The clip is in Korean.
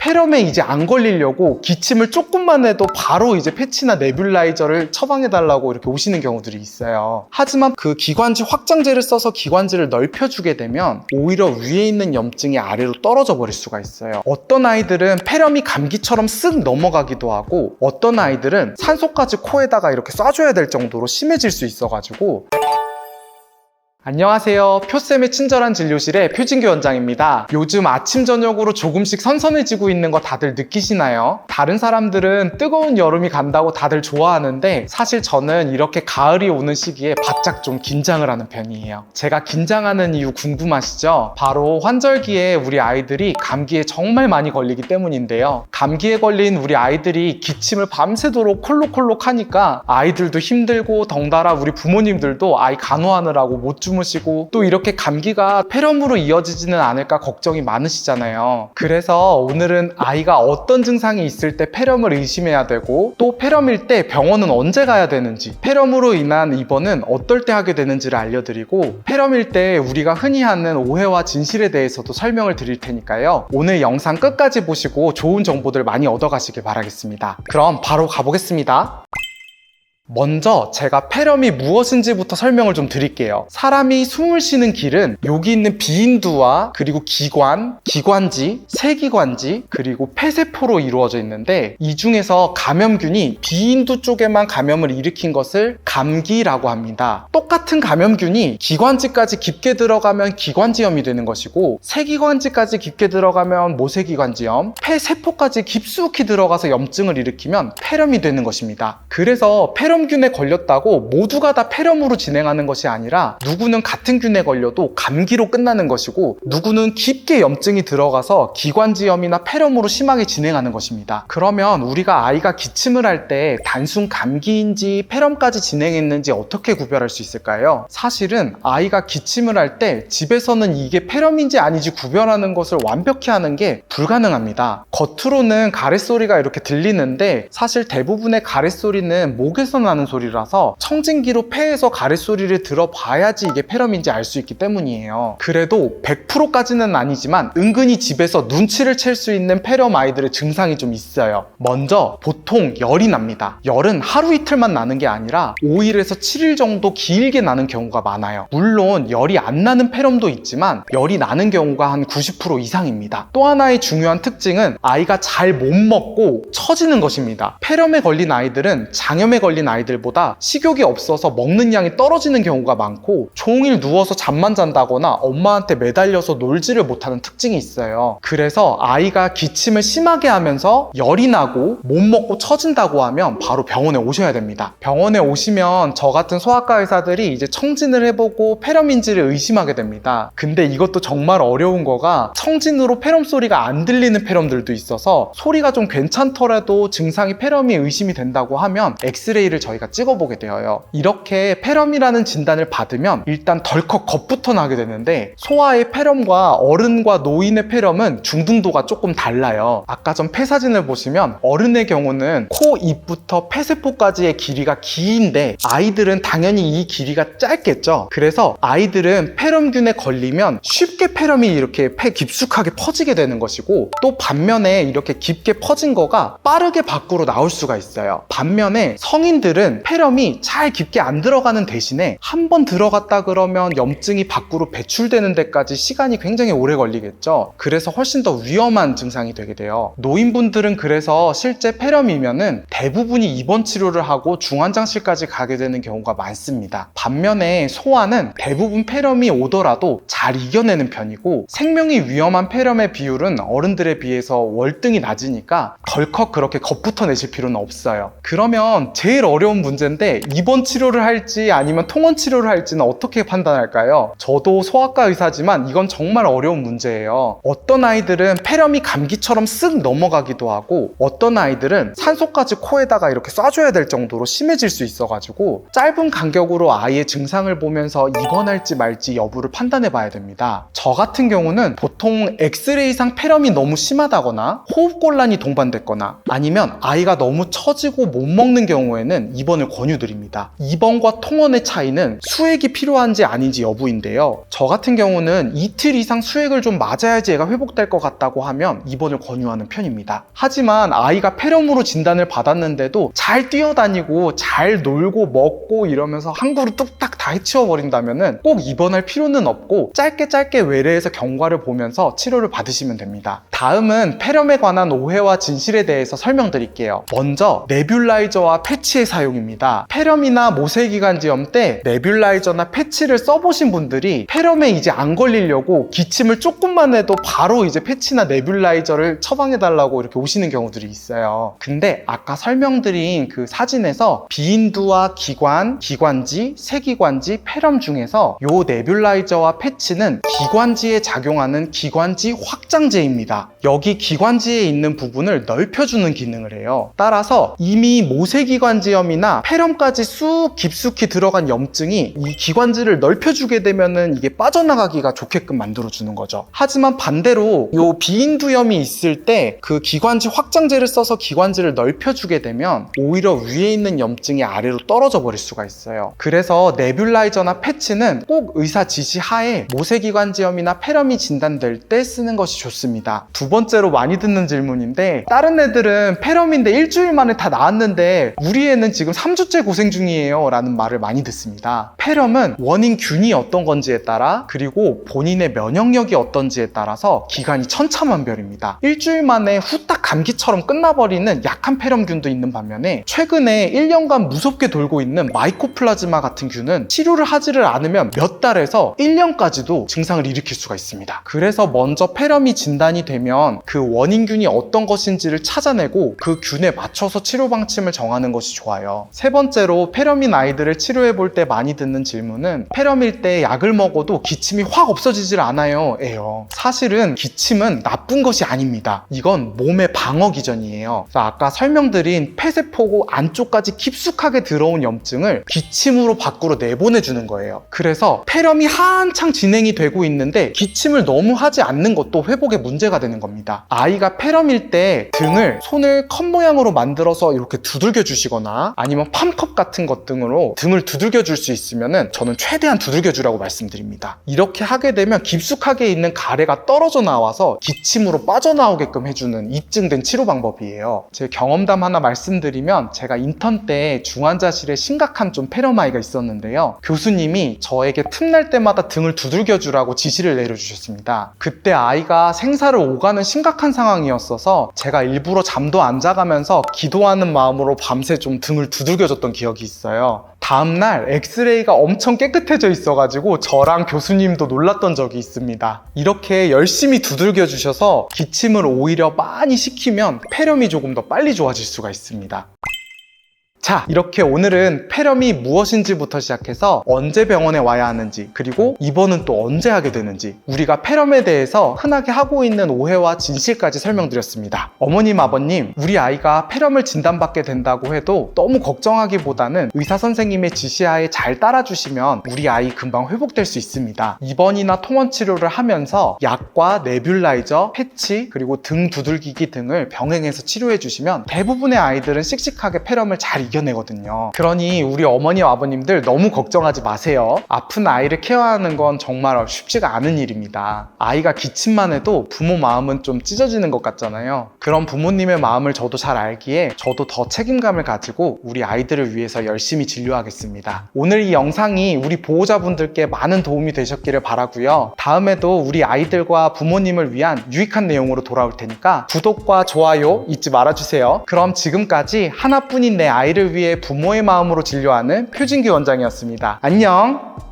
폐렴에 이제 안 걸리려고 기침을 조금만 해도 바로 이제 패치나 네뷸라이저를 처방해달라고 이렇게 오시는 경우들이 있어요. 하지만 그 기관지 확장제를 써서 기관지를 넓혀주게 되면 오히려 위에 있는 염증이 아래로 떨어져 버릴 수가 있어요. 어떤 아이들은 폐렴이 감기처럼 쓱 넘어가기도 하고 어떤 아이들은 산소까지 코에다가 이렇게 쏴줘야 될 정도로 심해질 수 있어가지고. 안녕하세요. 표쌤의 친절한 진료실의 표진규 원장입니다. 요즘 아침 저녁으로 조금씩 선선해지고 있는 거 다들 느끼시나요? 다른 사람들은 뜨거운 여름이 간다고 다들 좋아하는데 사실 저는 이렇게 가을이 오는 시기에 바짝 좀 긴장을 하는 편이에요. 제가 긴장하는 이유 궁금하시죠? 바로 환절기에 우리 아이들이 감기에 정말 많이 걸리기 때문인데요. 감기에 걸린 우리 아이들이 기침을 밤새도록 콜록콜록 하니까 아이들도 힘들고 덩달아 우리 부모님들도 아이 간호하느라고 못 주무시고 또 이렇게 감기가 폐렴으로 이어지지는 않을까 걱정이 많으시잖아요. 그래서 오늘은 아이가 어떤 증상이 있을 때 폐렴을 의심해야 되고 또 폐렴일 때 병원은 언제 가야 되는지, 폐렴으로 인한 입원은 어떨 때 하게 되는지를 알려드리고 폐렴일 때 우리가 흔히 하는 오해와 진실에 대해서도 설명을 드릴 테니까요. 오늘 영상 끝까지 보시고 좋은 정보들 많이 얻어가시길 바라겠습니다. 그럼 바로 가보겠습니다. 먼저 제가 폐렴이 무엇인지부터 설명을 좀 드릴게요. 사람이 숨을 쉬는 길은 여기 있는 비인두와 그리고 기관, 기관지, 세기관지, 그리고 폐세포로 이루어져 있는데 이 중에서 감염균이 비인두 쪽에만 감염을 일으킨 것을 감기라고 합니다. 똑같은 감염균이 기관지까지 깊게 들어가면 기관지염이 되는 것이고 세기관지까지 깊게 들어가면 모세기관지염, 폐세포까지 깊숙이 들어가서 염증을 일으키면 폐렴이 되는 것입니다. 그래서 폐렴균에 걸렸다고 모두가 다 폐렴으로 진행하는 것이 아니라 누구는 같은 균에 걸려도 감기로 끝나는 것이고 누구는 깊게 염증이 들어가서 기관지염이나 폐렴으로 심하게 진행하는 것입니다. 그러면 우리가 아이가 기침을 할 때 단순 감기인지 폐렴까지 진행했는지 어떻게 구별할 수 있을까요? 사실은 아이가 기침을 할 때 집에서는 이게 폐렴인지 아닌지 구별하는 것을 완벽히 하는 게 불가능합니다. 겉으로는 가래소리가 이렇게 들리는데 사실 대부분의 가래소리는 목에서 나는 소리라서 청진기로 폐에서 가래소리를 들어봐야지 이게 폐렴인지 알 수 있기 때문이에요. 그래도 100%까지는 아니지만 은근히 집에서 눈치를 챌 수 있는 폐렴 아이들의 증상이 좀 있어요. 먼저 보통 열이 납니다. 열은 하루 이틀만 나는 게 아니라 5일에서 7일 정도 길게 나는 경우가 많아요. 물론 열이 안 나는 폐렴도 있지만 열이 나는 경우가 한 90% 이상입니다. 또 하나의 중요한 특징은 아이가 잘 못 먹고 처지는 것입니다. 폐렴에 걸린 아이들은 장염에 걸린 아이들보다 식욕이 없어서 먹는 양이 떨어지는 경우가 많고 종일 누워서 잠만 잔다거나 엄마한테 매달려서 놀지를 못하는 특징이 있어요. 그래서 아이가 기침을 심하게 하면서 열이 나고 못 먹고 처진다고 하면 바로 병원에 오셔야 됩니다. 병원에 오시면 저 같은 소아과 의사들이 이제 청진을 해보고 폐렴인지를 의심하게 됩니다. 근데 이것도 정말 어려운 거가 청진으로 폐렴 소리가 안 들리는 폐렴들도 있어서 소리가 좀 괜찮더라도 증상이 폐렴이 의심이 된다고 하면 엑스레이를 저희가 찍어보게 되어요. 이렇게 폐렴이라는 진단을 받으면 일단 덜컥 겁부터 나게 되는데 소아의 폐렴과 어른과 노인의 폐렴은 중등도가 조금 달라요. 아까 전 폐 사진을 보시면 어른의 경우는 코, 입부터 폐세포까지의 길이가 긴데 아이들은 당연히 이 길이가 짧겠죠. 그래서 아이들은 폐렴균에 걸리면 쉽게 폐렴이 이렇게 폐 깊숙하게 퍼지게 되는 것이고 또 반면에 이렇게 깊게 퍼진 거가 빠르게 밖으로 나올 수가 있어요. 반면에 성인들은 폐렴이 잘 깊게 안 들어가는 대신에 한 번 들어갔다 그러면 염증이 밖으로 배출되는 데까지 시간이 굉장히 오래 걸리겠죠. 그래서 훨씬 더 위험한 증상이 되게 돼요. 노인분들은 그래서 실제 폐렴이면은 대부분이 입원 치료를 하고 중환자실까지 가게 되는 경우가 많습니다. 반면에 소아는 대부분 폐렴이 오더라도 잘 이겨내는 편이고 생명이 위험한 폐렴의 비율은 어른들에 비해서 월등히 낮으니까 덜컥 그렇게 겁부터 내실 필요는 없어요. 그러면 제일 어려운 문제인데 입원 치료를 할지 아니면 통원 치료를 할지는 어떻게 판단할까요? 저도 소아과 의사지만 이건 정말 어려운 문제예요. 어떤 아이들은 폐렴이 감기처럼 쓱 넘어가기도 하고 어떤 아이들은 산소까지 코에다가 이렇게 쏴줘야 될 정도로 심해질 수 있어가지고 짧은 간격으로 아이의 증상을 보면서 입원할지 말지 여부를 판단해 봐야 됩니다. 저 같은 경우는 보통 엑스레이상 폐렴이 너무 심하다거나 호흡곤란이 동반됐거나 아니면 아이가 너무 처지고 못 먹는 경우에는 입원을 권유드립니다. 입원과 통원의 차이는 수액이 필요한지 아닌지 여부인데요. 저 같은 경우는 이틀 이상 수액을 좀 맞아야지 애가 회복될 것 같다고 하면 입원을 권유하는 편입니다. 하지만 아이가 폐렴으로 진단을 받았는데도 잘 뛰어다니고 잘 놀고 먹고 이러면서 한 그루 뚝딱 다 해치워버린다면 꼭 입원할 필요는 없고 짧게 외래에서 경과를 보면서 치료를 받으시면 됩니다. 다음은 폐렴에 관한 오해와 진실에 대해서 설명드릴게요. 먼저 네뷸라이저와 패치의 사용입니다. 폐렴이나 모세기관지염 때 네뷸라이저나 패치를 써보신 분들이 폐렴에 이제 안 걸리려고 기침을 조금만 해도 바로 이제 패치나 네뷸라이저를 처방해달라고 이렇게 오시는 경우들이 있어요. 근데 아까 설명드린 그 사진에서 비인두와 기관, 기관지, 세기관지, 폐렴 중에서 요 네뷸라이저와 패치는 기관지에 작용하는 기관지 확장제입니다. 여기 기관지에 있는 부분을 넓혀주는 기능을 해요. 따라서 이미 모세기관지염이나 폐렴까지 쑥 깊숙이 들어간 염증이 이 기관지를 넓혀주게 되면은 이게 빠져나가기가 좋게끔 만들어주는 거죠. 하지만 반대로 요 비인두염이 있을 때 그 기관지 확장제를 써서 기관지를 넓혀주게 되면 오히려 위에 있는 염증이 아래로 떨어져 버릴 수가 있어요. 그래서 네뷸라이저나 패치는 꼭 의사 지시 하에 모세기관지염이나 폐렴이 진단될 때 쓰는 것이 좋습니다. 두 번째로 많이 듣는 질문인데, 다른 애들은 폐렴인데 일주일 만에 다 나았는데 우리 애는 지금 3주째 고생 중이에요 라는 말을 많이 듣습니다. 폐렴은 원인균이 어떤 건지에 따라, 그리고 본인의 면역력이 어떤지에 따라서 기간이 천차만별입니다. 일주일 만에 후딱 감기처럼 끝나버리는 약한 폐렴균도 있는 반면에 최근에 1년간 무섭게 돌고 있는 마이코플라즈마 같은 균은 치료를 하지를 않으면 몇 달에서 1년까지도 증상을 일으킬 수가 있습니다. 그래서 먼저 폐렴이 진단이 되면 그 원인균이 어떤 것인지를 찾아내고 그 균에 맞춰서 치료 방침을 정하는 것이 좋아요. 세 번째로 폐렴인 아이들을 치료해 볼 때 많이 듣는 질문은 폐렴일 때 약을 먹어도 기침이 확 없어지질 않아요 예요. 사실은 기침은 나쁜 것이 아닙니다. 이건 몸의 방어 기전이에요. 그래서 아까 설명드린 폐세포구 안쪽까지 깊숙하게 들어온 염증을 기침으로 밖으로 내보내주는 거예요. 그래서 폐렴이 한창 진행이 되고 있는데 기침을 너무 하지 않는 것도 회복에 문제가 되는 겁니다. 아이가 폐렴일 때 등을 손을 컵 모양으로 만들어서 이렇게 두들겨 주시거나 아니면 팜컵 같은 것 등으로 등을 두들겨 줄 수 있으면은 저는 최대한 두들겨 주라고 말씀드립니다. 이렇게 하게 되면 깊숙하게 있는 가래가 떨어져 나와서 기침으로 빠져나오게끔 해주는 입증된 치료 방법이에요. 제 경험담 하나 말씀드리면, 제가 인턴 때 중환자실에 심각한 좀 폐렴 아이가 있었는데요. 교수님이 저에게 틈날 때마다 등을 두들겨 주라고 지시를 내려주셨습니다. 그때 아이가 생사를 오가는 심각한 상황이었어서 제가 일부러 잠도 안 자가면서 기도하는 마음으로 밤새 좀 등을 두들겨 줬던 기억이 있어요. 다음날 엑스레이가 엄청 깨끗해져 있어가지고 저랑 교수님도 놀랐던 적이 있습니다. 이렇게 열심히 두들겨 주셔서 기침을 오히려 많이 시키면 폐렴이 조금 더 빨리 좋아질 수가 있습니다. 자, 이렇게 오늘은 폐렴이 무엇인지부터 시작해서 언제 병원에 와야 하는지, 그리고 입원은 또 언제 하게 되는지, 우리가 폐렴에 대해서 흔하게 하고 있는 오해와 진실까지 설명드렸습니다. 어머님, 아버님, 우리 아이가 폐렴을 진단받게 된다고 해도 너무 걱정하기보다는 의사 선생님의 지시하에 잘 따라주시면 우리 아이 금방 회복될 수 있습니다. 입원이나 통원 치료를 하면서 약과 네뷸라이저, 패치, 그리고 등 두들기기 등을 병행해서 치료해 주시면 대부분의 아이들은 씩씩하게 폐렴을 잘 이겨내거든요. 그러니 우리 어머니 아버님들 너무 걱정하지 마세요. 아픈 아이를 케어하는 건 정말 쉽지가 않은 일입니다. 아이가 기침만 해도 부모 마음은 좀 찢어지는 것 같잖아요. 그런 부모님의 마음을 저도 잘 알기에 저도 더 책임감을 가지고 우리 아이들을 위해서 열심히 진료하겠습니다. 오늘 이 영상이 우리 보호자분들께 많은 도움이 되셨기를 바라고요. 다음에도 우리 아이들과 부모님을 위한 유익한 내용으로 돌아올 테니까 구독과 좋아요 잊지 말아주세요. 그럼 지금까지 하나뿐인 내 아이를 위해 부모의 마음으로 진료하는 표진규 원장이었습니다. 안녕!